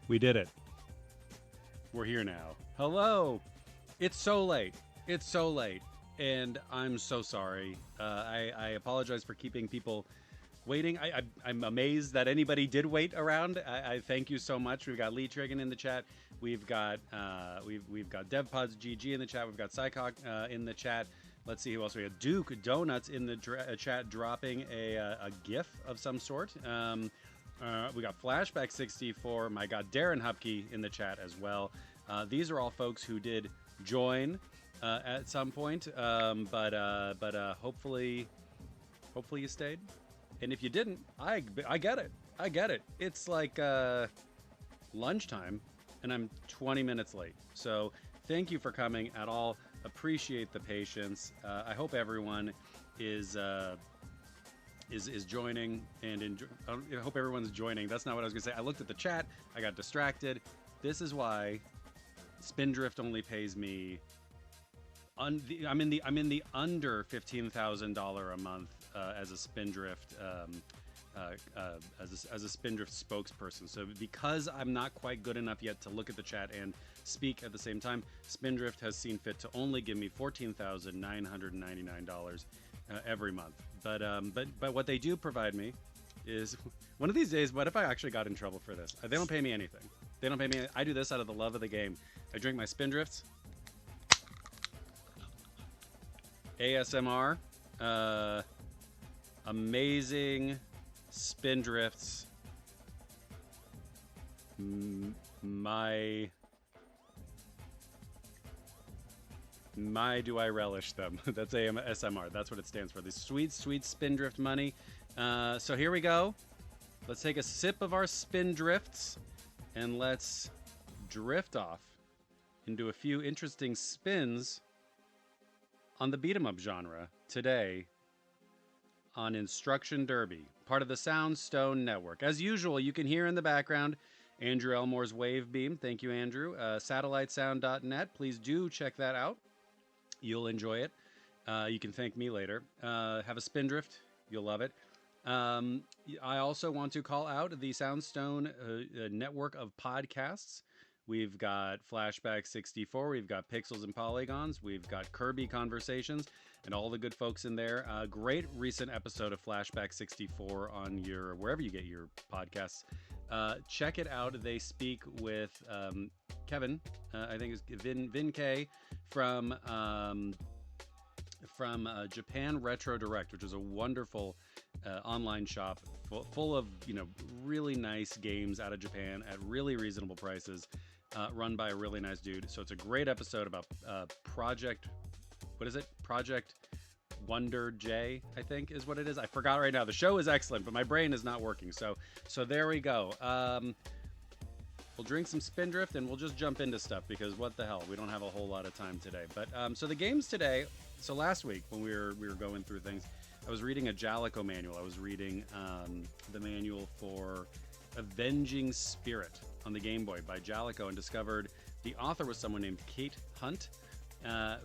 We did it. We're here now. Hello. It's so late. It's so late. And I'm so sorry. I apologize for keeping people waiting. I'm amazed that anybody did wait around. I thank you so much. We've got Lee Triggin in the chat. We've got DevPods GG in the chat. We've got Psychawk in the chat. Let's see who else we got. Duke Donuts in the chat, dropping a GIF of some sort. We got Flashback 64. My God, Darren Hupke in the chat as well. These are all folks who did join at some point, but hopefully you stayed. And if you didn't, I get it. I get it. It's like lunchtime, and I'm 20 minutes late. So thank you for coming at all. Appreciate the patience. I hope everyone is joining and I hope everyone's joining. That's not what I was gonna say. I looked at the chat. I got distracted. This is why Spindrift only pays me. I'm in the under $15,000 a month as a Spindrift as a Spindrift spokesperson. So because I'm not quite good enough yet to look at the chat and speak at the same time, Spindrift has seen fit to only give me $14,999 every month. But what they do provide me is one of these days. What if I actually got in trouble for this? They don't pay me anything. They don't pay me. I do this out of the love of the game. I drink my Spindrifts. ASMR. Amazing Spindrifts. My do I relish them. That's ASMR. That's what it stands for. The sweet, sweet Spindrift money. So here we go. Let's take a sip of our Spindrifts and let's drift off into a few interesting spins on the beat 'em up genre today on Instruction Derby, part of the Soundstone Network. As usual, you can hear in the background Andrew Elmore's Wave Beam. Thank you, Andrew. Satellitesound.net. Please do check that out. You'll enjoy it. You can thank me later. Have a Spindrift. You'll love it. I also want to call out the Soundstone network of podcasts. We've got Flashback 64. We've got Pixels and Polygons. We've got Kirby Conversations and all the good folks in there. Great recent episode of Flashback 64 on your wherever you get your podcasts. Check it out. They speak with Kevin. I think it's Vin K from Japan Retro Direct, which is a wonderful online shop full of really nice games out of Japan at really reasonable prices, run by a really nice dude. So it's a great episode about Project Wonder J, I think is what it is. I forgot right now. The show is excellent, but my brain is not working. So there we go. We'll drink some Spindrift and we'll just jump into stuff because what the hell, we don't have a whole lot of time today. But so the games today. So last week when we were going through things, I was reading a Jaleco manual. I was reading the manual for Avenging Spirit on the Game Boy by Jaleco and discovered the author was someone named Kate Hunt,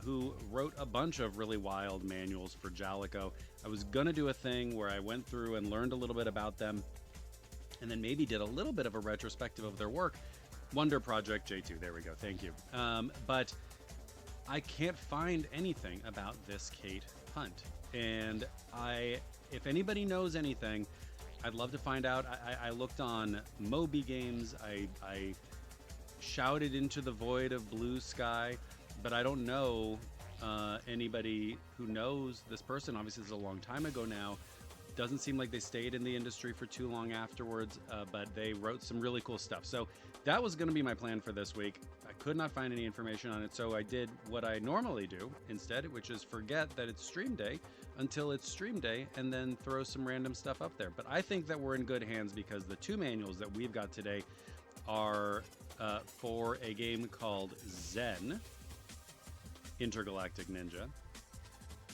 who wrote a bunch of really wild manuals for Jaleco. I was going to do a thing where I went through and learned a little bit about them and then maybe did a little bit of a retrospective of their work. Wonder Project J2, there we go, thank you. But I can't find anything about this Kate Hunt. And if anybody knows anything, I'd love to find out. I looked on Moby Games. I shouted into the void of blue sky, but I don't know anybody who knows this person. Obviously, it's a long time ago now. Doesn't seem like they stayed in the industry for too long afterwards, but they wrote some really cool stuff. So that was going to be my plan for this week. I could not find any information on it, so I did what I normally do instead, which is forget that it's stream day until it's stream day and then throw some random stuff up there. But I think that we're in good hands because the two manuals that we've got today are for a game called Zen Intergalactic Ninja.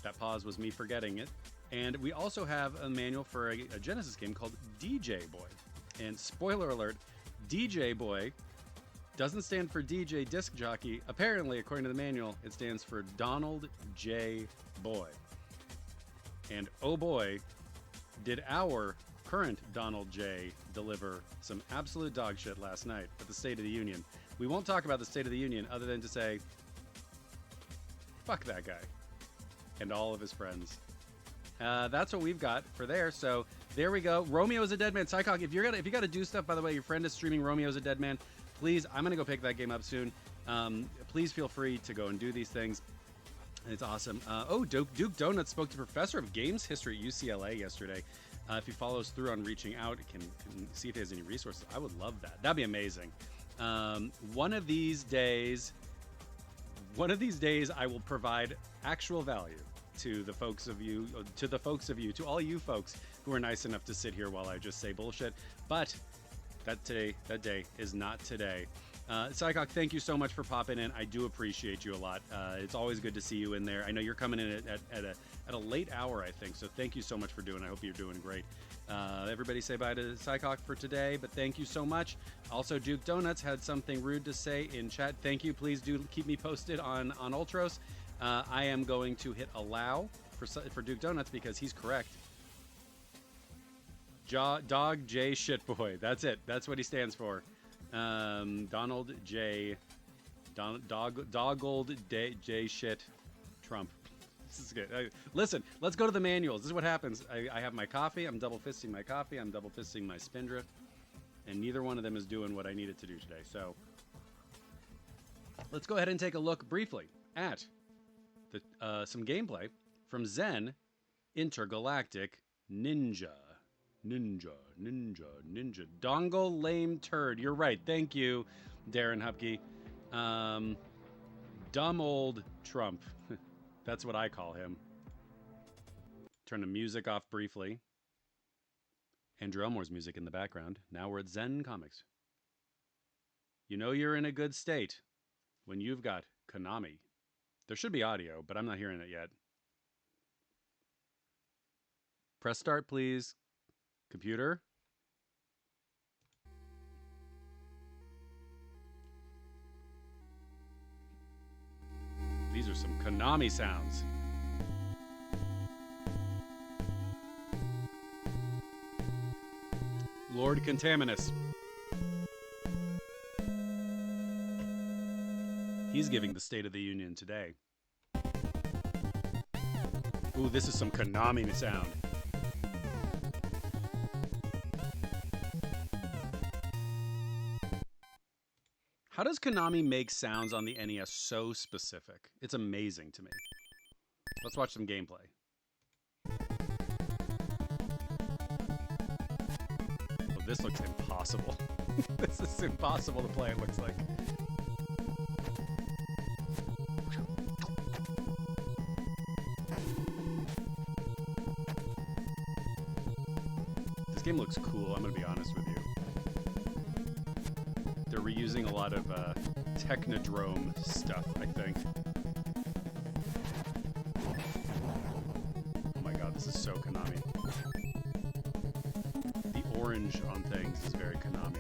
That pause was me forgetting it. And we also have a manual for a Genesis game called DJ Boy. And spoiler alert, DJ Boy doesn't stand for DJ Disc Jockey. Apparently, according to the manual, it stands for Donald J. Boy. And oh boy, did our current Donald J. deliver some absolute dog shit last night at the State of the Union. We won't talk about the State of the Union other than to say, fuck that guy and all of his friends. That's what we've got for there. So there we go. Romeo's a Dead Man. Psychok, if you got to do stuff, by the way, your friend is streaming Romeo's a Dead Man. Please, I'm gonna go pick that game up soon. Please feel free to go and do these things. It's awesome. Duke Donuts spoke to Professor of Games History at UCLA yesterday. If he follows through on reaching out, can see if he has any resources. I would love that. That'd be amazing. One of these days, I will provide actual value to the folks of you, to all you folks who are nice enough to sit here while I just say bullshit. But that day is not today. Psychok, thank you so much for popping in. I do appreciate you a lot. It's always good to see you in there. I know you're coming in at a late hour, I think. So thank you so much for doing. I hope you're doing great. Everybody say bye to Psychok for today, but thank you so much. Also, Duke Donuts had something rude to say in chat. Thank you. Please do keep me posted on Ultros. I am going to hit allow for Duke Donuts because he's correct. Dog J Shitboy. That's it. That's what he stands for. Donald J. Doggold J Shit Trump. This is good. Listen, let's go to the manuals. This is what happens. I have my coffee. I'm double fisting my coffee. I'm double fisting my Spindrift. And neither one of them is doing what I needed to do today. So let's go ahead and take a look briefly at some gameplay from Zen Intergalactic Ninja. Ninja. Dongle lame turd. You're right. Thank you, Darren Hupke. Dumb old Trump. That's what I call him. Turn the music off briefly. Andrew Elmore's music in the background. Now we're at Zen Comics. You know you're in a good state when you've got Konami. There should be audio, but I'm not hearing it yet. Press start, please. Computer. These are some Konami sounds. Lord Contaminus. He's giving the State of the Union today. Ooh, this is some Konami sound. How does Konami make sounds on the NES so specific? It's amazing to me. Let's watch some gameplay. Oh, this looks impossible. This is impossible to play, it looks like. This game looks cool, I'm gonna be honest with you. They're reusing a lot of Technodrome stuff, I think. Oh my god, this is so Konami. The orange on things is very Konami.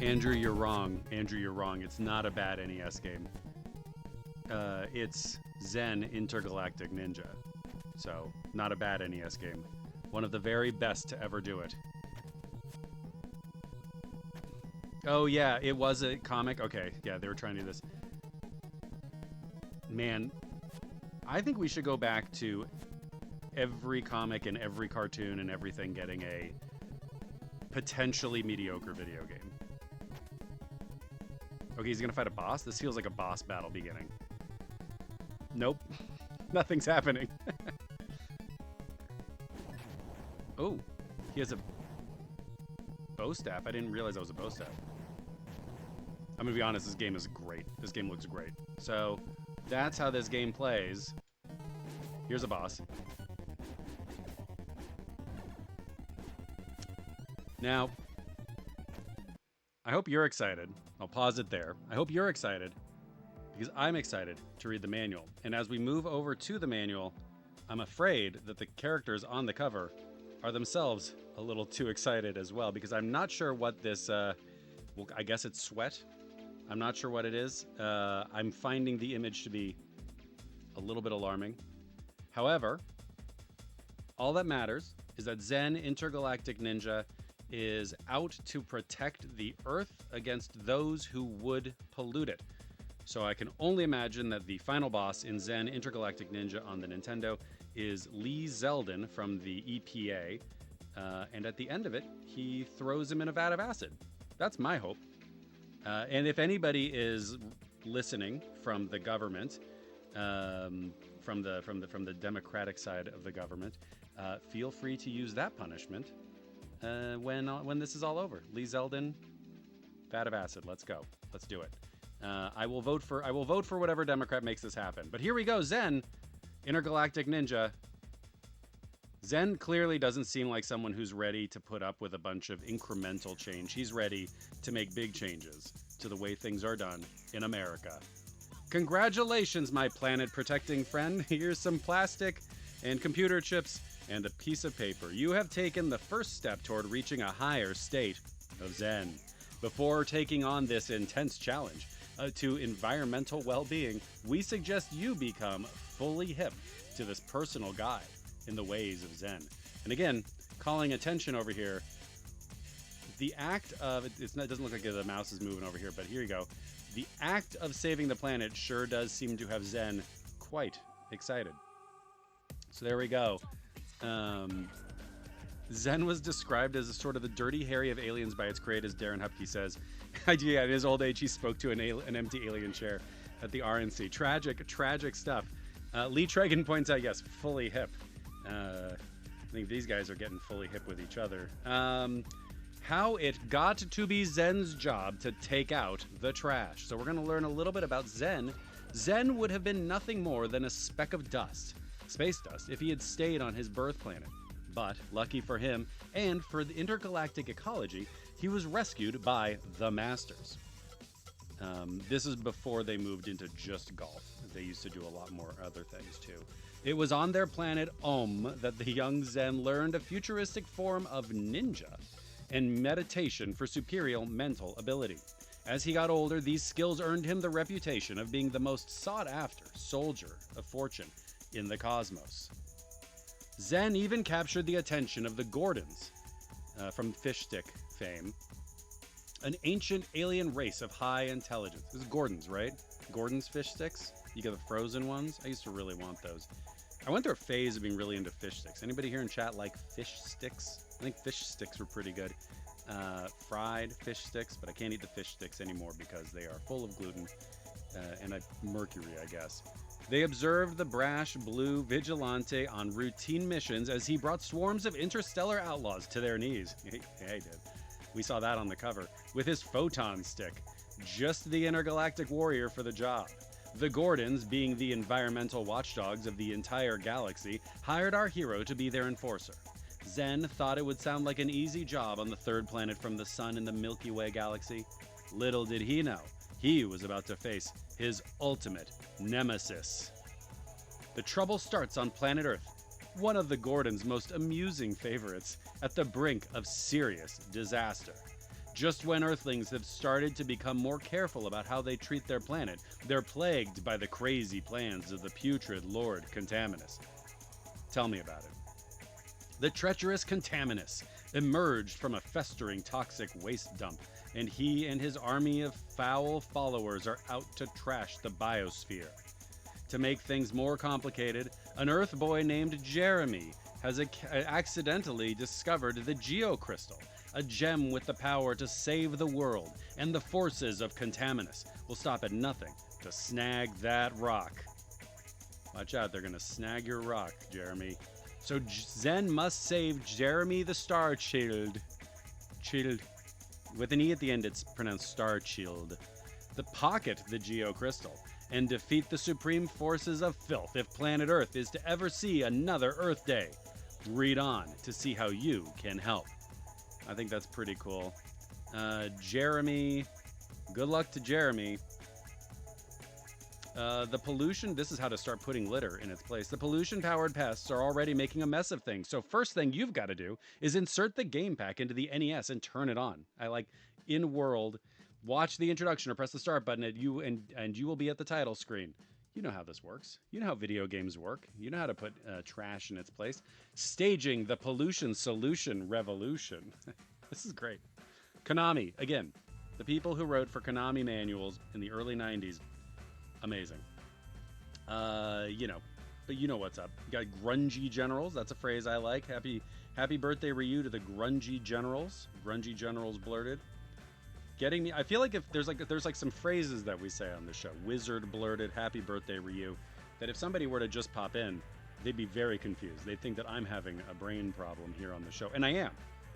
Andrew, you're wrong. Andrew, you're wrong. It's not a bad NES game. It's Zen Intergalactic Ninja. So, not a bad NES game. One of the very best to ever do it. Oh, yeah, it was a comic? Okay, yeah, they were trying to do this. Man, I think we should go back to every comic and every cartoon and everything getting a potentially mediocre video game. Okay, he's gonna fight a boss? This feels like a boss battle beginning. Nope. Nothing's happening. Oh, he has a bow staff. I didn't realize that was a bow staff. I'm gonna be honest, this game is great. This game looks great. So, that's how this game plays. Here's a boss. Now, I hope you're excited. I'll pause it there. I hope you're excited because I'm excited to read the manual. And as we move over to the manual, I'm afraid that the characters on the cover are themselves a little too excited as well because I'm not sure what this, well, I guess it's sweat. I'm not sure what it is. I'm finding the image to be a little bit alarming. However, all that matters is that Zen Intergalactic Ninja is out to protect the Earth against those who would pollute it. So I can only imagine that the final boss in Zen Intergalactic Ninja on the Nintendo is Lee Zeldin from the EPA. And at the end of it, he throws him in a vat of acid. That's my hope. And if anybody is listening from the government, from the Democratic side of the government, feel free to use that punishment when this is all over. Lee Zeldin, vat of acid. Let's go. Let's do it. I will vote for whatever Democrat makes this happen. But here we go. Zen, Intergalactic Ninja. Zen clearly doesn't seem like someone who's ready to put up with a bunch of incremental change. He's ready to make big changes to the way things are done in America. Congratulations, my planet-protecting friend. Here's some plastic and computer chips and a piece of paper. You have taken the first step toward reaching a higher state of Zen. Before taking on this intense challenge to environmental well-being, we suggest you become fully hip to this personal guide in the ways of Zen. And again, calling attention over here, the act of, it doesn't look like the mouse is moving over here, but here you go. The act of saving the planet sure does seem to have Zen quite excited. So there we go. Zen was described as a sort of the Dirty Harry of aliens by its creators, Darren Hupke says. Yeah, in his old age, he spoke to an empty alien chair at the RNC. Tragic stuff. Lee Tregan points out, yes, fully hip. I think these guys are getting fully hip with each other. How it got to be Zen's job to take out the trash. So we're going to learn a little bit about Zen. Zen would have been nothing more than a speck of dust, space dust, if he had stayed on his birth planet. But, lucky for him, and for the intergalactic ecology, he was rescued by the Masters. This is before they moved into just golf. They used to do a lot more other things, too. It was on their planet that the young Zen learned a futuristic form of ninja and meditation for superior mental ability. As he got older, these skills earned him the reputation of being the most sought-after soldier of fortune in the cosmos. Zen even captured the attention of the Gordons, from fish stick fame, an ancient alien race of high intelligence. This is Gordon's, right? Gordon's fish sticks? You get the frozen ones? I used to really want those. I went through a phase of being really into fish sticks. Anybody here in chat like fish sticks? I think fish sticks were pretty good. Fried fish sticks, but I can't eat the fish sticks anymore because they are full of gluten and mercury, I guess. They observed the brash blue vigilante on routine missions as he brought swarms of interstellar outlaws to their knees. Yeah, he did. We saw that on the cover. With his photon stick. Just the intergalactic warrior for the job. The Gordons, being the environmental watchdogs of the entire galaxy, hired our hero to be their enforcer. Zen thought it would sound like an easy job on the third planet from the sun in the Milky Way galaxy. Little did he know, he was about to face his ultimate nemesis. The trouble starts on planet Earth, one of the Gordons' most amusing favorites, at the brink of serious disaster. Just when Earthlings have started to become more careful about how they treat their planet, they're plagued by the crazy plans of the putrid Lord Contaminus. Tell me about it. The treacherous Contaminus emerged from a festering toxic waste dump, and he and his army of foul followers are out to trash the biosphere. To make things more complicated, an Earth boy named Jeremy has accidentally discovered the Geocrystal, a gem with the power to save the world, and the forces of Contaminus will stop at nothing to snag that rock. Watch out, they're gonna snag your rock, Jeremy. So Zen must save Jeremy the Starchild. Child. With an E at the end, it's pronounced Starchild. To pocket the Geocrystal and defeat the supreme forces of filth if planet Earth is to ever see another Earth Day. Read on to see how you can help. I think that's pretty cool. Jeremy, good luck to Jeremy. The pollution, this is how to start putting litter in its place. The pollution-powered pests are already making a mess of things. So first thing you've got to do is insert the game pack into the NES and turn it on. I like in-world, watch the introduction or press the start button and you will be at the title screen. You know how this works. You know how video games work. You know how to put trash in its place. Staging the pollution solution revolution. This is great. Konami, again, the people who wrote for Konami manuals in the early 90s, amazing. You know, but you know what's up. You got grungy generals. That's a phrase I like. Happy birthday, Ryu, to the grungy generals. Grungy generals blurted. Getting me. I feel like if there's like some phrases that we say on the show. Wizard blurted. Happy birthday, Ryu. That if somebody were to just pop in, they'd be very confused. They'd think that I'm having a brain problem here on the show, and I am.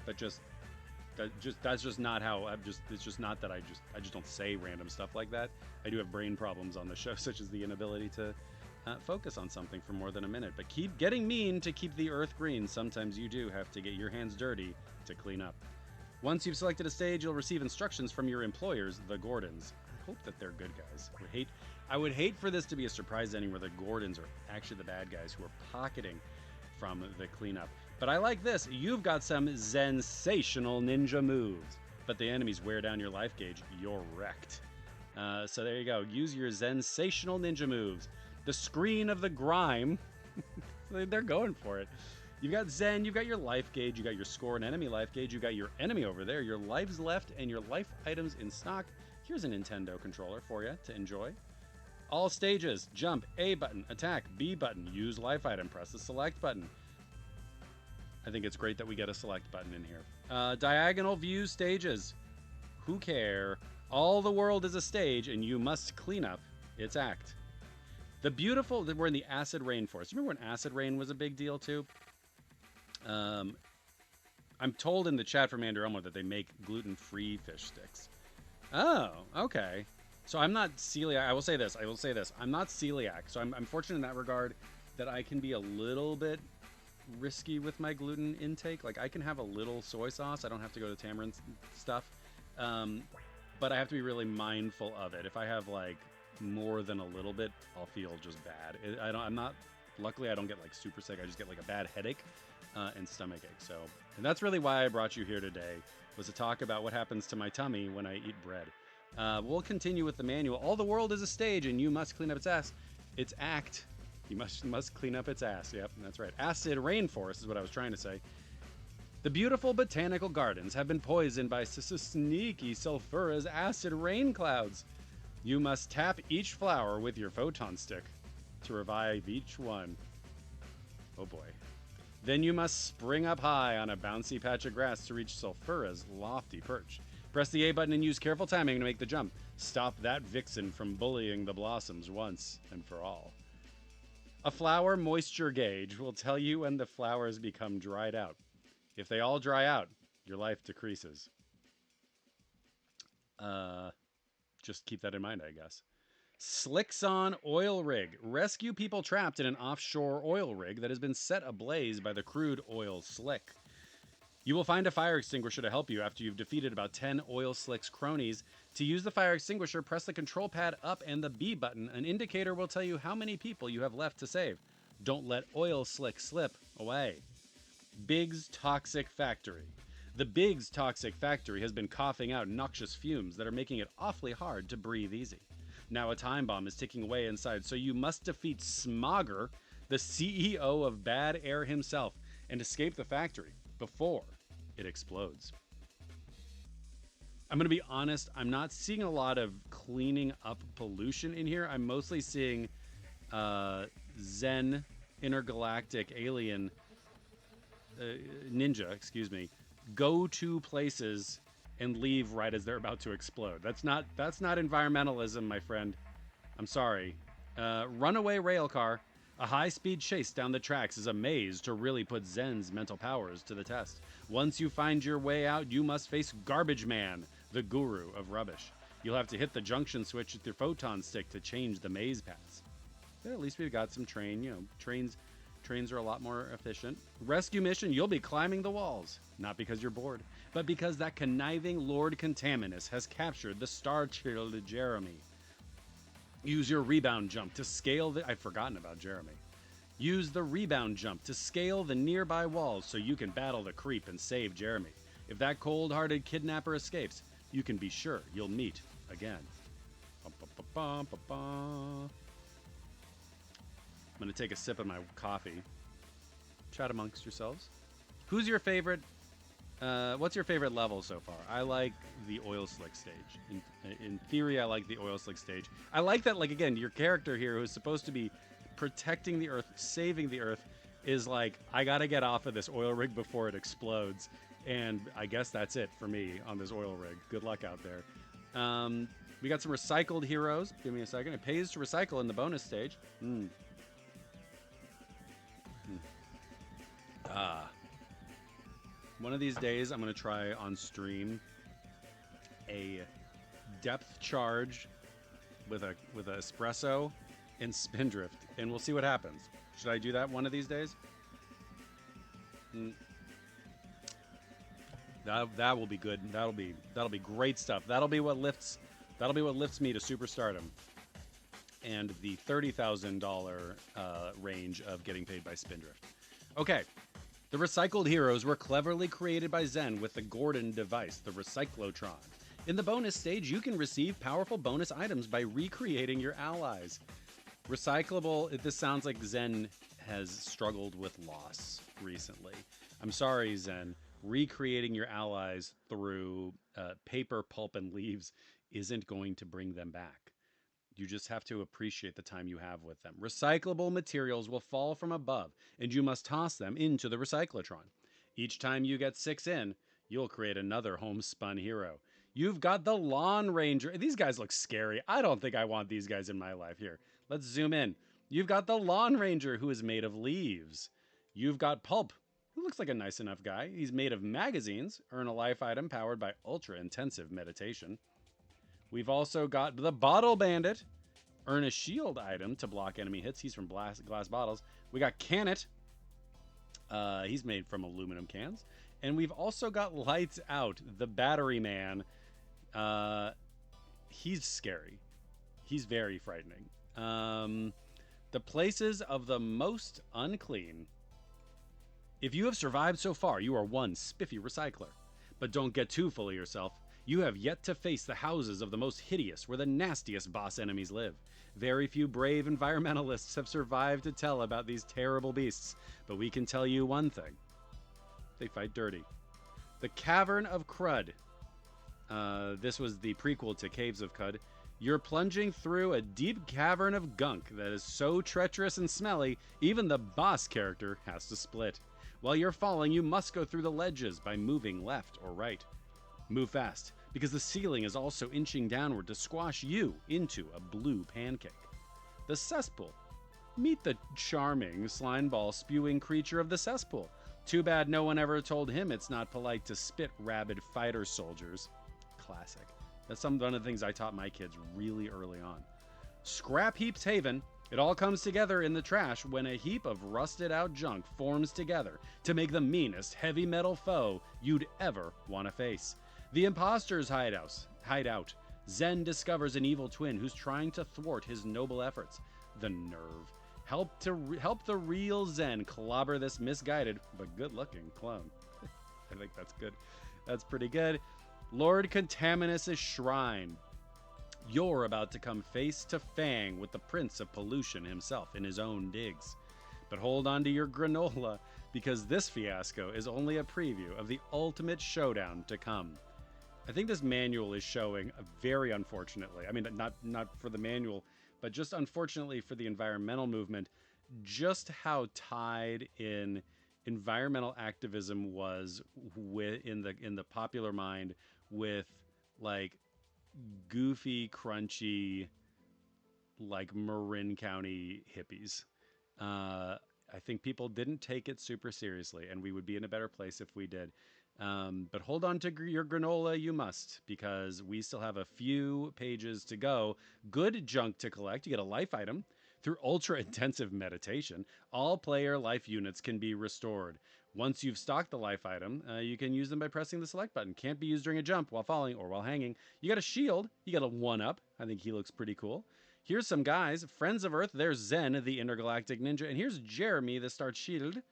But that's just not how it's just not that I just don't say random stuff like that. I do have brain problems on the show, such as the inability to focus on something for more than a minute. But keep getting mean to keep the earth green. Sometimes you do have to get your hands dirty to clean up. Once you've selected a stage, you'll receive instructions from your employers, the Gordons. I hope that they're good guys. I would hate for this to be a surprise ending where the Gordons are actually the bad guys who are pocketing from the cleanup. But I like this. You've got some sensational ninja moves, but the enemies wear down your life gauge. You're wrecked. So there you go. Use your sensational ninja moves. The screen of the grime. They're going for it. You've got Zen, you've got your life gauge, you got your score and enemy life gauge, you got your enemy over there, your lives left, and your life items in stock. Here's a Nintendo controller for you to enjoy. All stages, jump, A button, attack, B button, use life item, press the select button. I think it's great that we get a select button in here. Diagonal view stages. Who care? All the world is a stage, and you must clean up its act. We're in the acid rainforest. Remember when acid rain was a big deal too? I'm told in the chat from Andrew Elmore that they make gluten-free fish sticks. Oh, okay. So I'm not celiac. I will say this. I'm not celiac. So I'm fortunate in that regard that I can be a little bit risky with my gluten intake. Like I can have a little soy sauce. I don't have to go to tamarind stuff. But I have to be really mindful of it. If I have like more than a little bit, I'll feel just bad. Luckily I don't get like super sick. I just get like a bad headache and stomach ache. So, and that's really why I brought you here today, was to talk about what happens to my tummy when I eat bread. We'll continue with the manual. All the world is a stage, and you must clean up its ass. Its act. You must clean up its ass. Yep, that's right. Acid rainforest is what I was trying to say. The beautiful botanical gardens have been poisoned by sneaky sulfurous acid rain clouds. You must tap each flower with your photon stick to revive each one. Oh boy. Then you must spring up high on a bouncy patch of grass to reach Sulfura's lofty perch. Press the A button and use careful timing to make the jump. Stop that vixen from bullying the blossoms once and for all. A flower moisture gauge will tell you when the flowers become dried out. If they all dry out, your life decreases. Just keep that in mind, I guess. Slickson oil rig. Rescue people trapped in an offshore oil rig that has been set ablaze by the crude oil slick. You will find a fire extinguisher to help you after you've defeated about 10 oil slick's cronies. To use the fire extinguisher, press the control pad up and the B button. An indicator will tell you how many people you have left to save. Don't let oil slick slip away. Biggs Toxic Factory. The Biggs Toxic Factory has been coughing out noxious fumes that are making it awfully hard to breathe easy. Now a time bomb is ticking away inside, so you must defeat Smogger, the CEO of Bad Air himself, and escape the factory before it explodes. I'm going to be honest, I'm not seeing a lot of cleaning up pollution in here. I'm mostly seeing Zen intergalactic alien ninja, go to places and leave right as they're about to explode. That's not environmentalism, my friend. I'm sorry. Runaway rail car. A high-speed chase down the tracks is a maze to really put Zen's mental powers to the test. Once you find your way out, you must face Garbage Man, the guru of rubbish. You'll have to hit the junction switch with your photon stick to change the maze paths. But at least we've got some trains are a lot more efficient. Rescue mission, you'll be climbing the walls. Not because you're bored, but because that conniving Lord Contaminus has captured the star-chilled Jeremy. Use your rebound jump to scale the... I've forgotten about Jeremy. Use the rebound jump to scale the nearby walls so you can battle the creep and save Jeremy. If that cold-hearted kidnapper escapes, you can be sure you'll meet again. I'm going to take a sip of my coffee. Chat amongst yourselves. Who's your favorite? What's your favorite level so far? I like the oil slick stage. In theory, I like the oil slick stage. I like that, like, again, your character here who's supposed to be protecting the Earth, saving the Earth, is like, I got to get off of this oil rig before it explodes. And I guess that's it for me on this oil rig. Good luck out there. We got some recycled heroes. Give me a second. It pays to recycle in the bonus stage. One of these days, I'm going to try on stream a depth charge with a espresso and spindrift, and we'll see what happens. Should I do that one of these days? That will be good. That'll be great stuff. That'll be what lifts me to superstardom, and the $30,000 range of getting paid by spindrift. Okay. The recycled heroes were cleverly created by Zen with the Gordon device, the Recyclotron. In the bonus stage, you can receive powerful bonus items by recreating your allies. Recyclable, this sounds like Zen has struggled with loss recently. I'm sorry, Zen. Recreating your allies through paper, pulp, and leaves isn't going to bring them back. You just have to appreciate the time you have with them. Recyclable materials will fall from above, and you must toss them into the Recyclotron. Each time you get 6 in, you'll create another homespun hero. You've got the Lawn Ranger. These guys look scary. I don't think I want these guys in my life. Here, let's zoom in. You've got the Lawn Ranger, who is made of leaves. You've got Pulp, who looks like a nice enough guy. He's made of magazines. Earn a life item powered by ultra-intensive meditation. We've also got the Bottle Bandit. Earn a shield item to block enemy hits. He's from glass bottles. We got Cannet. He's made from aluminum cans. And we've also got Lights Out, the Battery Man. He's scary. He's very frightening. The places of the most unclean. If you have survived so far, you are one spiffy recycler. But don't get too full of yourself. You have yet to face the houses of the most hideous, where the nastiest boss enemies live. Very few brave environmentalists have survived to tell about these terrible beasts, but we can tell you one thing. They fight dirty. The Cavern of Crud. This was the prequel to Caves of Crud. You're plunging through a deep cavern of gunk that is so treacherous and smelly, even the boss character has to split. While you're falling, you must go through the ledges by moving left or right. Move fast, because the ceiling is also inching downward to squash you into a blue pancake. The Cesspool. Meet the charming, slime ball spewing creature of the cesspool. Too bad no one ever told him it's not polite to spit rabid fighter soldiers. Classic. That's one of the things I taught my kids really early on. Scrap Heap's Haven. It all comes together in the trash when a heap of rusted out junk forms together to make the meanest heavy metal foe you'd ever want to face. The Imposter's Hideout. Zen discovers an evil twin who's trying to thwart his noble efforts. The nerve. Help the real Zen clobber this misguided but good-looking clone. I think that's good. That's pretty good. Lord Contaminus' Shrine. You're about to come face to fang with the Prince of Pollution himself in his own digs. But hold on to your granola, because this fiasco is only a preview of the ultimate showdown to come. I think this manual is showing, very unfortunately, I mean, not for the manual, but just unfortunately for the environmental movement, just how tied in environmental activism was in the popular mind with, like, goofy, crunchy, like, Marin County hippies. I think people didn't take it super seriously, and we would be in a better place if we did. But hold on to your granola, you must, because we still have a few pages to go. Good junk to collect. You get a life item. Through ultra-intensive meditation, all player life units can be restored. Once you've stocked the life item, you can use them by pressing the select button. Can't be used during a jump, while falling, or while hanging. You got a shield. You got a 1-up. I think he looks pretty cool. Here's some guys. Friends of Earth. There's Zen, the intergalactic ninja. And here's Jeremy, the Star Shield.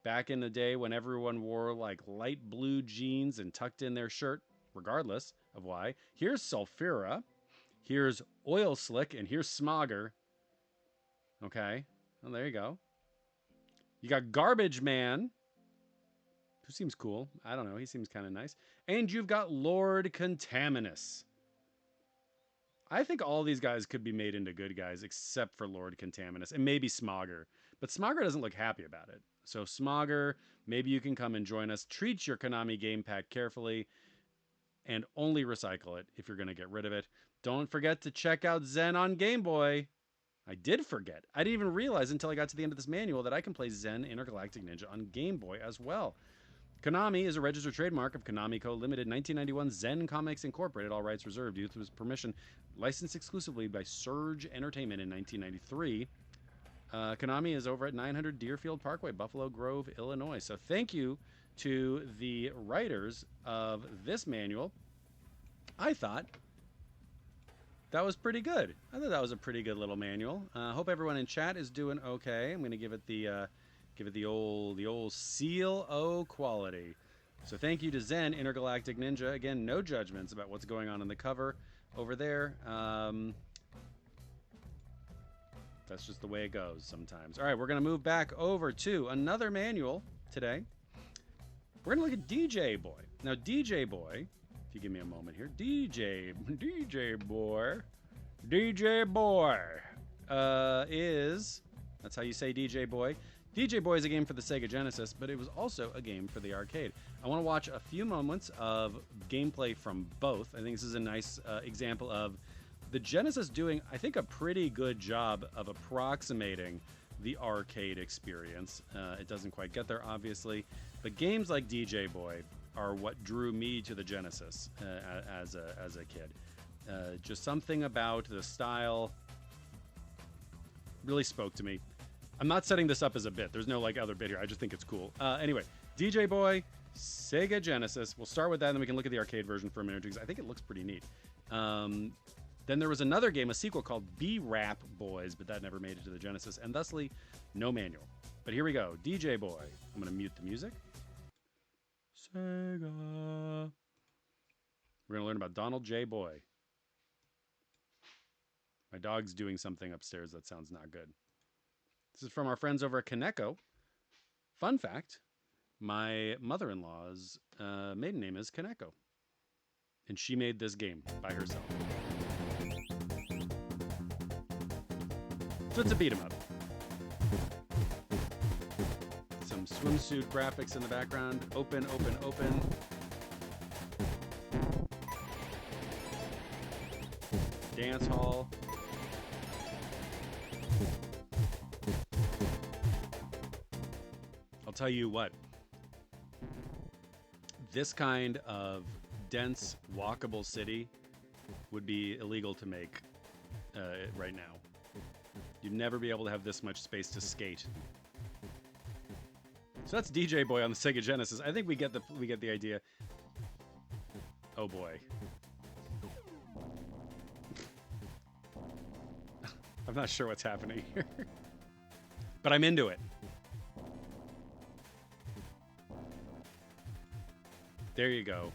Back in the day when everyone wore, like, light blue jeans and tucked in their shirt, regardless of why. Here's Sulfura. Here's Oil Slick. And here's Smogger. Okay. Well, there you go. You got Garbage Man, who seems cool. I don't know. He seems kind of nice. And you've got Lord Contaminus. I think all these guys could be made into good guys except for Lord Contaminus and maybe Smogger. But Smogger doesn't look happy about it. So Smogger, maybe you can come and join us. Treat your Konami game pack carefully and only recycle it if you're going to get rid of it. Don't forget to check out Zen on Game Boy. I did forget. I didn't even realize until I got to the end of this manual that I can play Zen Intergalactic Ninja on Game Boy as well. Konami is a registered trademark of Konami Co. Limited, 1991, Zen Comics Incorporated, all rights reserved, used with permission, licensed exclusively by Surge Entertainment in 1993. Konami is over at 900 Deerfield Parkway, Buffalo Grove, Illinois. So thank you to the writers of this manual. I thought that was pretty good. I thought that was a pretty good little manual. Hope everyone in chat is doing okay. I'm going to give it the old seal O quality. So thank you to Zen Intergalactic Ninja. Again, no judgments about what's going on in the cover over there. That's just the way it goes sometimes. All right, we're going to move back over to another manual today. We're going to look at DJ Boy. Now, DJ Boy, if you give me a moment here, DJ Boy is, that's how you say DJ Boy. DJ Boy is a game for the Sega Genesis, but it was also a game for the arcade. I want to watch a few moments of gameplay from both. I think this is a nice example of the Genesis doing, I think, a pretty good job of approximating the arcade experience. It doesn't quite get there, obviously, but games like DJ Boy are what drew me to the Genesis as a kid. Just something about the style really spoke to me. I'm not setting this up as a bit. There's no like other bit here. I just think it's cool. Anyway, DJ Boy, Sega Genesis. We'll start with that, and then we can look at the arcade version for a minute because I think it looks pretty neat. Then there was another game, a sequel called B-Rap Boys, but that never made it to the Genesis, and thusly, no manual. But here we go. DJ Boy. I'm going to mute the music. Sega. We're going to learn about Donald J. Boy. My dog's doing something upstairs that sounds not good. This is from our friends over at Kaneko. Fun fact, my mother-in-law's maiden name is Kaneko. And she made this game by herself. So it's a beat 'em up. Some swimsuit graphics in the background. Open, open, open. Dance hall. I'll tell you what. This kind of dense, walkable city would be illegal to make right now. You'd never be able to have this much space to skate. So that's DJ Boy on the Sega Genesis. I think we get the idea. Oh boy. I'm not sure what's happening here. But I'm into it. There you go.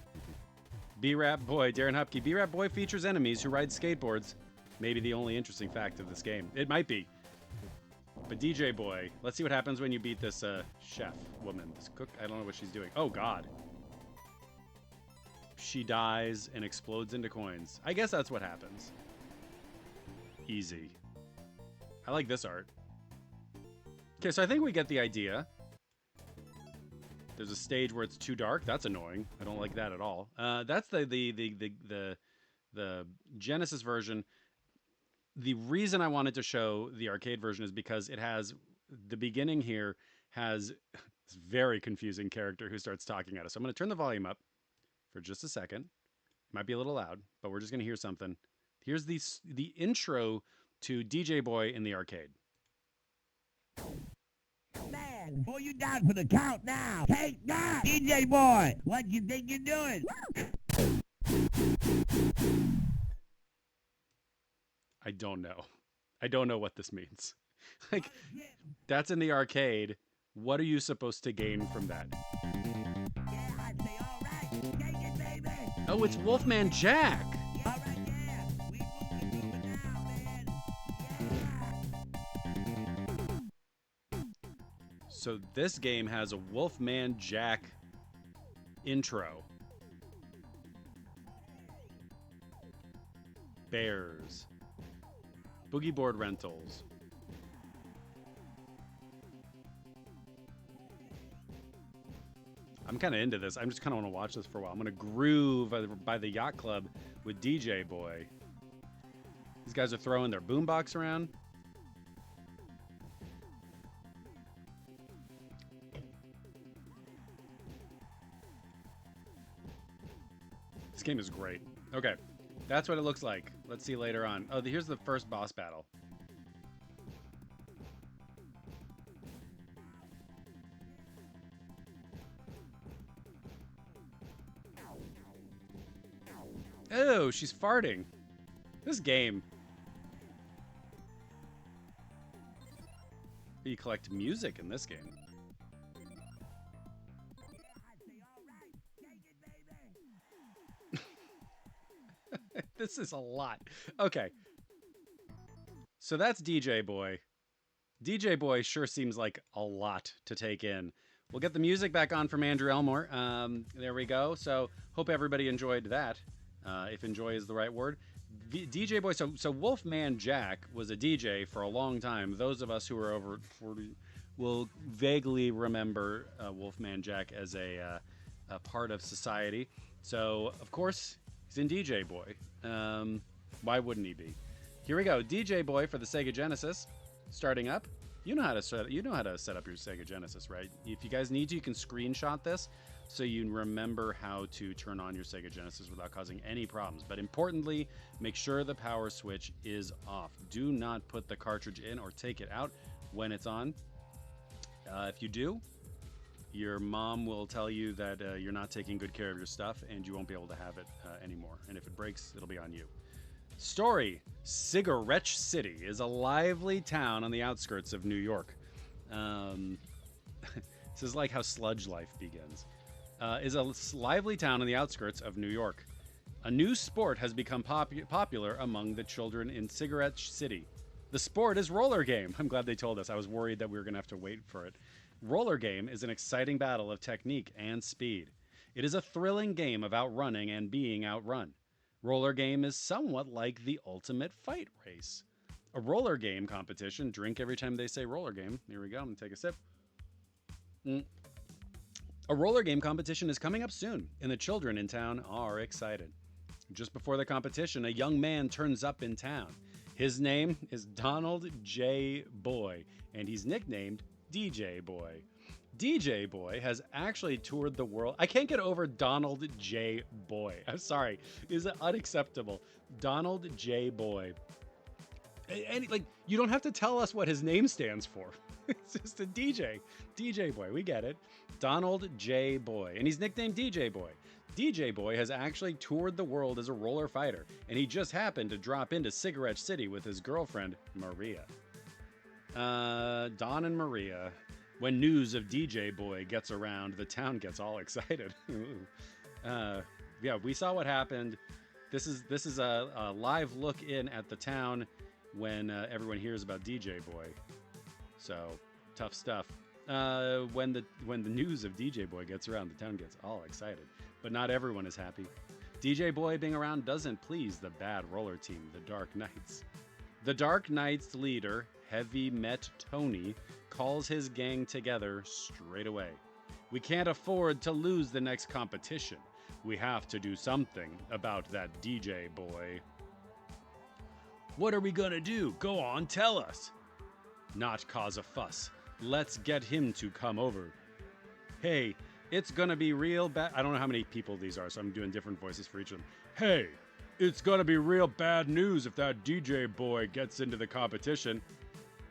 B-Rap Boy, Darren Hupke. B-Rap Boy features enemies who ride skateboards. Maybe the only interesting fact of this game. It might be. But DJ Boy, let's see what happens when you beat this chef woman. This cook, I don't know what she's doing. Oh, God. She dies and explodes into coins. I guess that's what happens. Easy. I like this art. Okay, so I think we get the idea. There's a stage where it's too dark. That's annoying. I don't like that at all. That's the Genesis version. The reason I wanted to show the arcade version is because it has the beginning here has this very confusing character who starts talking at us. So I'm going to turn the volume up for just a second. It might be a little loud, but we're just going to hear something. Here's the intro to DJ Boy in the arcade. Man, boy, you down for the count now. Take that, DJ Boy. What you think you're doing? I don't know. I don't know what this means. Like, that's in the arcade. What are you supposed to gain from that? Yeah, I'd say all right. Take it, baby. Oh, it's Wolfman Jack. All right, yeah. We moving now, man. So this game has a Wolfman Jack intro. Bears. Boogie Board Rentals. I'm kind of into this. I'm just kind of want to watch this for a while. I'm going to groove by the yacht club with DJ Boy. These guys are throwing their boombox around. This game is great. Okay, that's what it looks like. Let's see later on. Oh, here's the first boss battle. Oh, she's farting. This game. You collect music in this game. This is a lot. Okay. So that's DJ Boy. DJ Boy sure seems like a lot to take in. We'll get the music back on from Andrew Elmore. There we go. So hope everybody enjoyed that. If enjoy is the right word. DJ Boy, so Wolfman Jack was a DJ for a long time. Those of us who are over 40 will vaguely remember Wolfman Jack as a part of society. So, of course, he's in DJ Boy. Why wouldn't he be? Here we go. DJ Boy for the Sega Genesis. Starting up. You know how to set up your Sega Genesis, right? If you guys need to, you can screenshot this so you remember how to turn on your Sega Genesis without causing any problems. But importantly, make sure the power switch is off. Do not put the cartridge in or take it out when it's on. If you do, your mom will tell you that you're not taking good care of your stuff and you won't be able to have it anymore. And if it breaks, it'll be on you. Story: Cigarette City is a lively town on the outskirts of New York. This is like how Sludge Life begins. Is a lively town on the outskirts of New York. A new sport has become popular among the children in Cigarette City. The sport is roller game. I'm glad they told us. I was worried that we were going to have to wait for it. Roller game is an exciting battle of technique and speed. It is a thrilling game of outrunning and being outrun. Roller game is somewhat like the ultimate fight race. A roller game competition. Drink every time they say roller game. Here we go. I'm going to take a sip. A roller game competition is coming up soon, and the children in town are excited. Just before the competition, a young man turns up in town. His name is Donald J. Boy, and he's nicknamed DJ Boy. DJ Boy has actually toured the world. I can't get over Donald J. Boy. I'm sorry. Is it unacceptable? Donald J. Boy. And like, you don't have to tell us what his name stands for. It's just a DJ. DJ Boy. We get it. Donald J. Boy. And he's nicknamed DJ Boy. DJ Boy has actually toured the world as a roller fighter, and he just happened to drop into Cigarette City with his girlfriend, Maria. Don and Maria. When news of DJ Boy gets around, the town gets all excited. Yeah, we saw what happened. This is a live look in at the town when everyone hears about DJ Boy. So tough stuff. When the news of DJ Boy gets around, the town gets all excited. But not everyone is happy. DJ Boy being around doesn't please the bad roller team, the Dark Knights. The Dark Knights leader, Heavy Met Tony, calls his gang together straight away. We can't afford to lose the next competition. We have to do something about that DJ Boy. What are we gonna do? Go on, tell us. Not cause a fuss. Let's get him to come over. Hey, it's gonna be real bad. I don't know how many people these are, so I'm doing different voices for each of them. Hey, it's gonna be real bad news if that DJ Boy gets into the competition.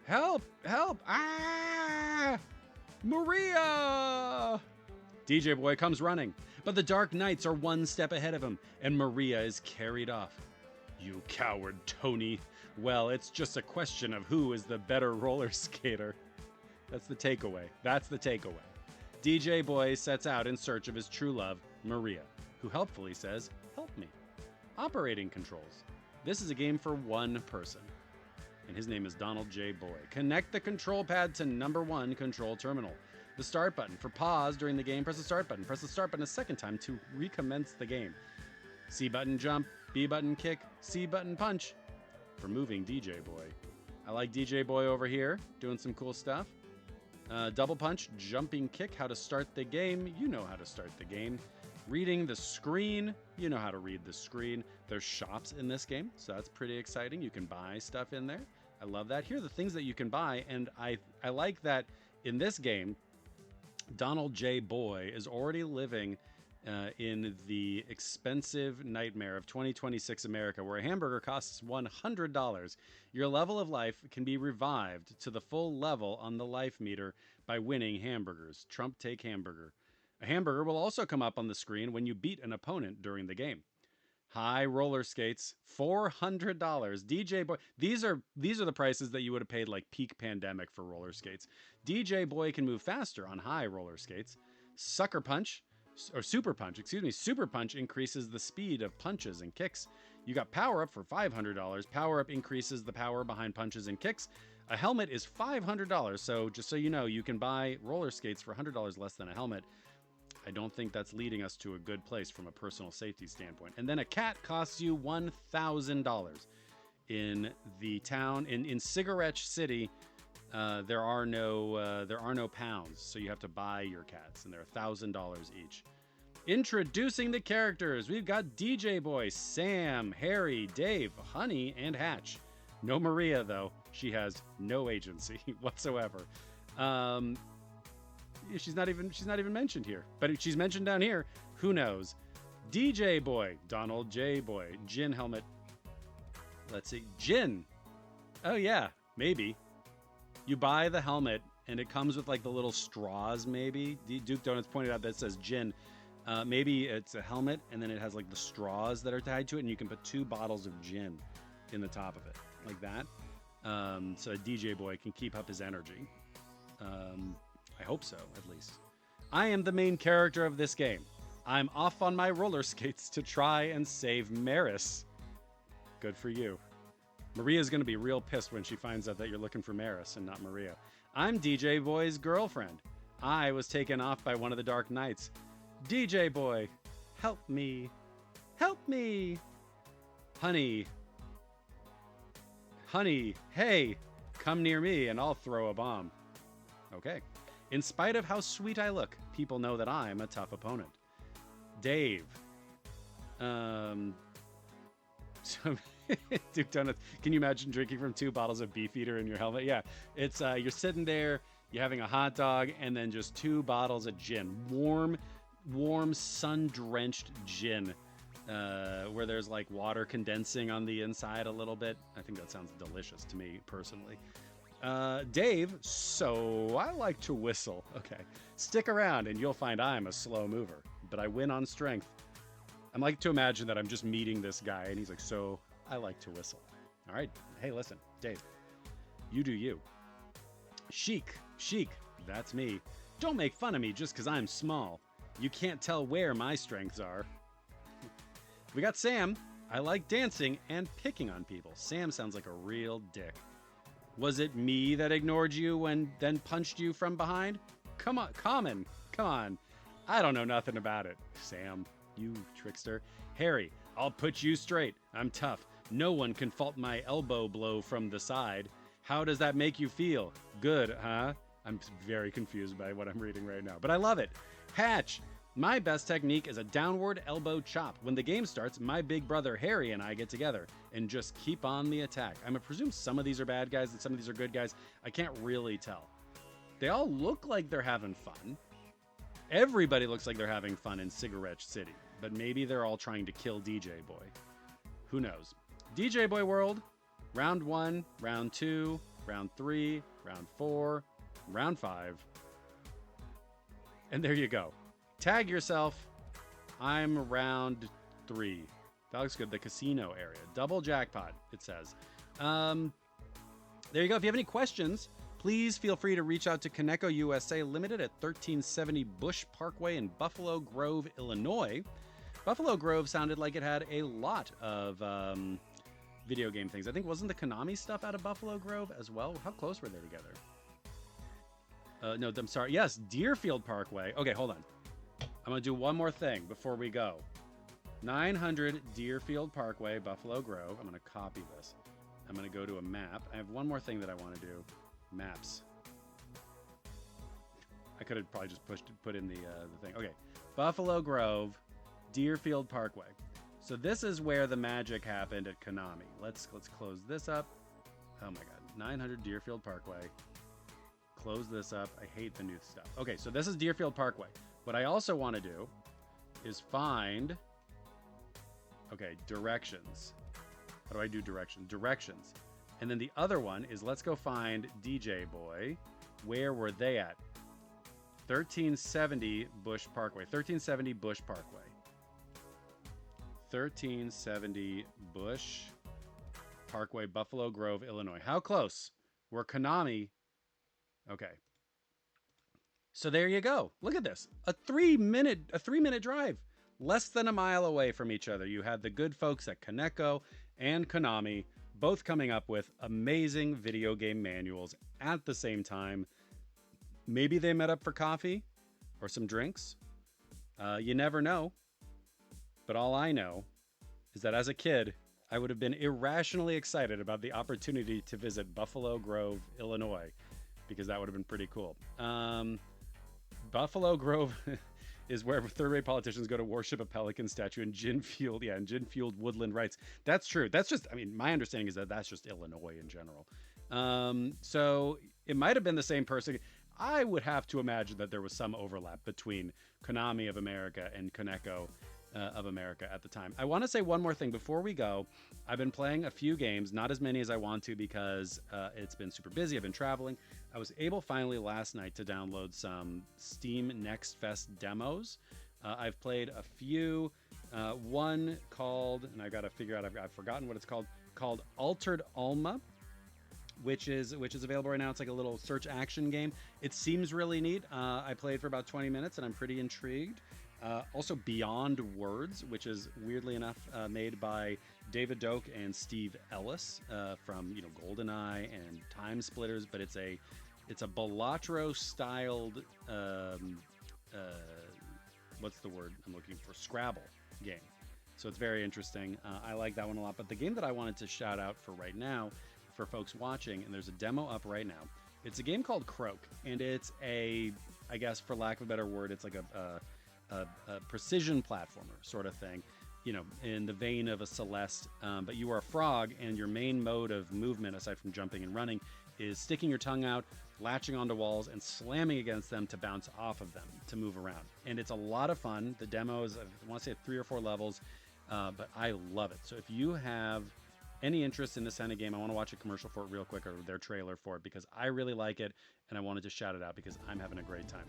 Help! Help! Ah! Maria! DJ Boy comes running, but the Dark Knights are one step ahead of him, and Maria is carried off. You coward, Tony. Well, it's just a question of who is the better roller skater. That's the takeaway. That's the takeaway. DJ Boy sets out in search of his true love, Maria, who helpfully says, "Help me." Operating controls. This is a game for one person. and his name is Donald J. Boy. Connect the control pad to number 1 control terminal. The start button. For pause during the game, press the start button. Press the start button a second time to recommence the game. C button jump, B button kick, C button punch for moving DJ Boy. I like DJ Boy over here, doing some cool stuff. Double punch, jumping kick, how to start the game. You know how to start the game. Reading the screen. You know how to read the screen. There's shops in this game, so that's pretty exciting. You can buy stuff in there. I love that. Here are the things that you can buy, and I like that in this game, Donald J. Boy is already living in the expensive nightmare of 2026 America, where a hamburger costs $100. Your level of life can be revived to the full level on the life meter by winning hamburgers. Trump take hamburger. A hamburger will also come up on the screen when you beat an opponent during the game. High roller skates, $400. DJ Boy, these are the prices that you would have paid like peak pandemic for roller skates. DJ Boy can move faster on high roller skates. Sucker punch, or super punch, excuse me. Super punch increases the speed of punches and kicks. You got power up for $500. Power up increases the power behind punches and kicks. A helmet is $500. So just so you know, you can buy roller skates for $100 less than a helmet. I don't think that's leading us to a good place from a personal safety standpoint. And then a cat costs you $1,000. In the town, in Cigarette City, there are no pounds, so you have to buy your cats, and they're $1,000 each. Introducing the characters, we've got DJ Boy, Sam, Harry, Dave, Honey, and Hatch. No Maria though; she has no agency whatsoever. She's not even mentioned here, but she's mentioned down here. Who knows? DJ Boy, Donald J. Boy, Jin helmet. Let's see, Jin. Oh yeah, maybe. You buy the helmet and it comes with like the little straws. Maybe Duke Donuts pointed out that it says Jin. Maybe it's a helmet and then it has like the straws that are tied to it, and you can put 2 bottles of gin in the top of it, like that. So a DJ Boy can keep up his energy. I hope so, at least. I am the main character of this game. I'm off on my roller skates to try and save Maris. Good for you. Maria's going to be real pissed when she finds out that you're looking for Maris and not Maria. I'm DJ Boy's girlfriend. I was taken off by one of the Dark Knights. DJ Boy, help me. Help me. Honey, hey, come near me and I'll throw a bomb. Okay. In spite of how sweet I look, people know that I'm a tough opponent. Dave. Duke Donuts. Can you imagine drinking from 2 bottles of Beefeater in your helmet? Yeah. It's you're sitting there, you're having a hot dog, and then just 2 bottles of gin. Warm, sun-drenched gin. Where there's like water condensing on the inside a little bit. I think that sounds delicious to me personally. Dave, so I like to whistle. Okay. Stick around and you'll find I'm a slow mover, but I win on strength. I like to imagine that I'm just meeting this guy and he's like, so I like to whistle. All right. Hey, listen, Dave, you do you. Chic, that's me. Don't make fun of me just because I'm small. You can't tell where my strengths are. We got Sam. I like dancing and picking on people. Sam sounds like a real dick. Was it me that ignored you and then punched you from behind? Come on, Common. Come on. I don't know nothing about it. Sam, you trickster. Harry, I'll put you straight. I'm tough. No one can fault my elbow blow from the side. How does that make you feel? Good, huh? I'm very confused by what I'm reading right now, but I love it. Hatch, my best technique is a downward elbow chop. When the game starts, my big brother Harry and I get together and just keep on the attack. I'm gonna presume some of these are bad guys and some of these are good guys. I can't really tell. They all look like they're having fun. Everybody looks like they're having fun in Cigarette City, but maybe they're all trying to kill DJ Boy. Who knows? DJ Boy World, round 1, round 2, round 3, round 4, round 5. And there you go. Tag yourself. I'm round 3. That looks good. The casino area. Double jackpot, it says. There you go. If you have any questions, please feel free to reach out to Kaneko USA Limited at 1370 Bush Parkway in Buffalo Grove, Illinois. Buffalo Grove sounded like it had a lot of video game things. I think wasn't the Konami stuff out of Buffalo Grove as well? How close were they together? No, I'm sorry. Yes, Deerfield Parkway. Okay, hold on. I'm going to do one more thing before we go. 900 Deerfield Parkway, Buffalo Grove. I'm going to copy this. I'm going to go to a map. I have one more thing that I want to do. Maps. I could have probably just put in the thing. Okay. Buffalo Grove, Deerfield Parkway. So this is where the magic happened at Konami. Let's close this up. Oh my god. 900 Deerfield Parkway. Close this up. I hate the new stuff. Okay, so this is Deerfield Parkway. What I also want to do is find... Okay, directions. How do I do directions? Directions. And then the other one is let's go find DJ Boy. Where were they at? 1370 Bush Parkway. 1370 Bush Parkway. 1370 Bush Parkway, Buffalo Grove, Illinois. How close? We're Konami. Okay. So there you go. Look at this. A 3-minute drive. Less than a mile away from each other. You had the good folks at Kaneko and Konami both coming up with amazing video game manuals at the same time. Maybe they met up for coffee or some drinks. You never know. But all I know is that as a kid, I would have been irrationally excited about the opportunity to visit Buffalo Grove, Illinois, because that would have been pretty cool. Buffalo Grove is where third-rate politicians go to worship a pelican statue in gin-fueled woodland rights. That's true. That's just, I mean, my understanding is that that's just Illinois in general. So it might have been the same person. I would have to imagine that there was some overlap between Konami of America and Kaneko of America at the time. I want to say one more thing before we go. I've been playing a few games, not as many as I want to because it's been super busy. I've been traveling. I was able finally last night to download some Steam Next Fest demos. I've played a few. One called, and I got to figure out, I've forgotten what it's called Altered Alma, which is available right now. It's like a little search action game. It seems really neat. I played for about 20 minutes and I'm pretty intrigued. Also Beyond Words, which is weirdly enough made by David Doak and Steve Ellis from GoldenEye and Time Splitters, but it's a Balatro styled what's the word I'm looking for? Scrabble game. So it's very interesting. I like that one a lot. But the game that I wanted to shout out for right now, for folks watching, and there's a demo up right now. It's a game called Croak, and it's I guess for lack of a better word, it's like a precision platformer sort of thing, in the vein of a Celeste, but you are a frog, and your main mode of movement, aside from jumping and running, is sticking your tongue out, latching onto walls, and slamming against them to bounce off of them to move around. And it's a lot of fun. The demo is, I want to say, 3 or 4 levels, but I love it. So if you have any interest in this kind of game, I want to watch a commercial for it real quick, or their trailer for it, because I really like it, and I wanted to shout it out because I'm having a great time.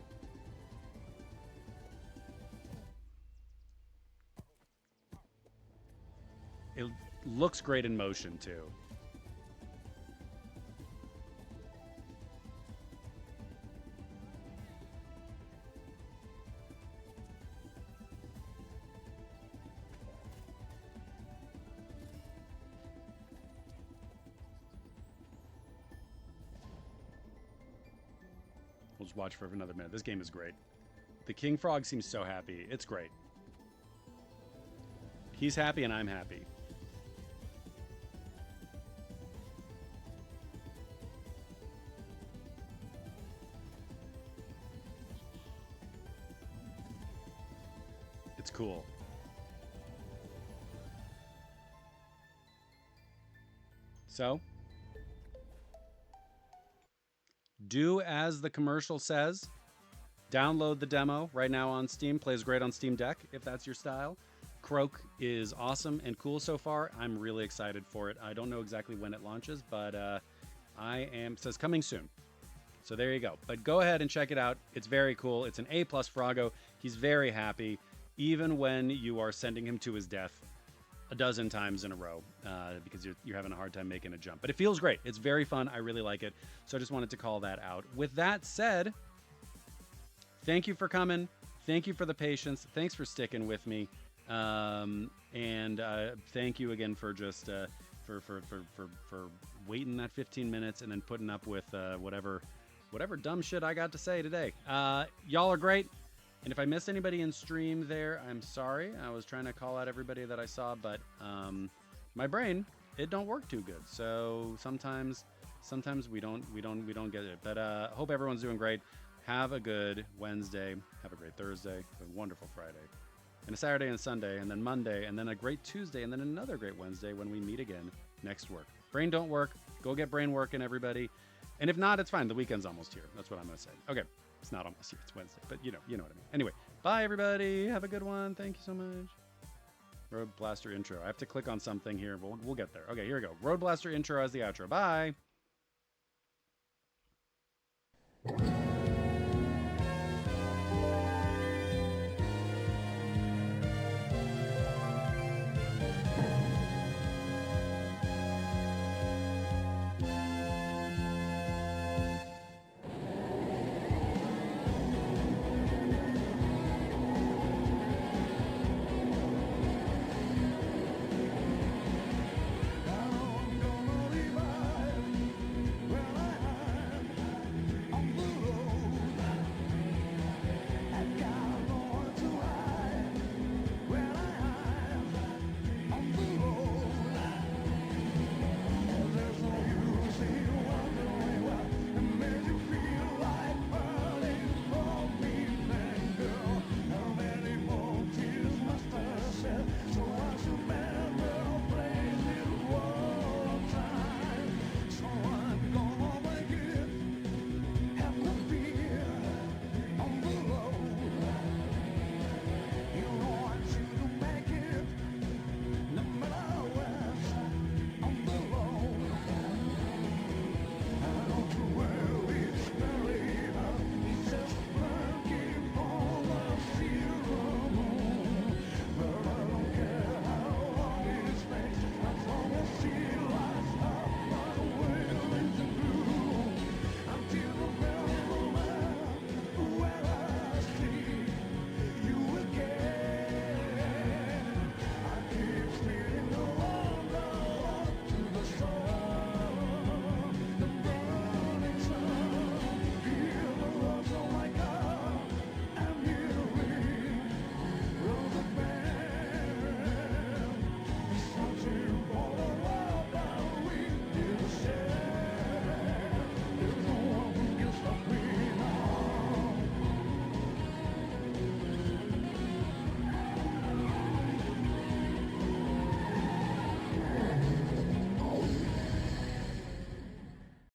It looks great in motion, too. We'll just watch for another minute. This game is great. The King Frog seems so happy. It's great. He's happy and I'm happy. It's cool. So, do as the commercial says. Download the demo right now on Steam. Plays great on Steam Deck if that's your style. Croak is awesome and cool so far. I'm really excited for it. I don't know exactly when it launches, but it says coming soon. So there you go. But go ahead and check it out. It's very cool. It's an A+ Froggo. He's very happy, even when you are sending him to his death a dozen times in a row because you're having a hard time making a jump. But it feels great. It's very fun. I really like it. So I just wanted to call that out. With that said, thank you for coming. Thank you for the patience. Thanks for sticking with me. And thank you again for just for waiting that 15 minutes and then putting up with whatever dumb shit I got to say today. Y'all are great. And if I missed anybody in stream there, I'm sorry. I was trying to call out everybody that I saw, but my brain, it don't work too good. So sometimes we don't get it. But hope everyone's doing great. Have a good Wednesday. Have a great Thursday. A wonderful Friday. And a Saturday and a Sunday, and then Monday, and then a great Tuesday, and then another great Wednesday when we meet again next work. Brain don't work. Go get brain working, everybody. And if not, it's fine. The weekend's almost here. That's what I'm going to say. Okay. It's not almost here. It's Wednesday. But you know what I mean. Anyway, bye, everybody. Have a good one. Thank you so much. Road Blaster intro. I have to click on something here. We'll get there. Okay, here we go. Road Blaster intro as the outro. Bye.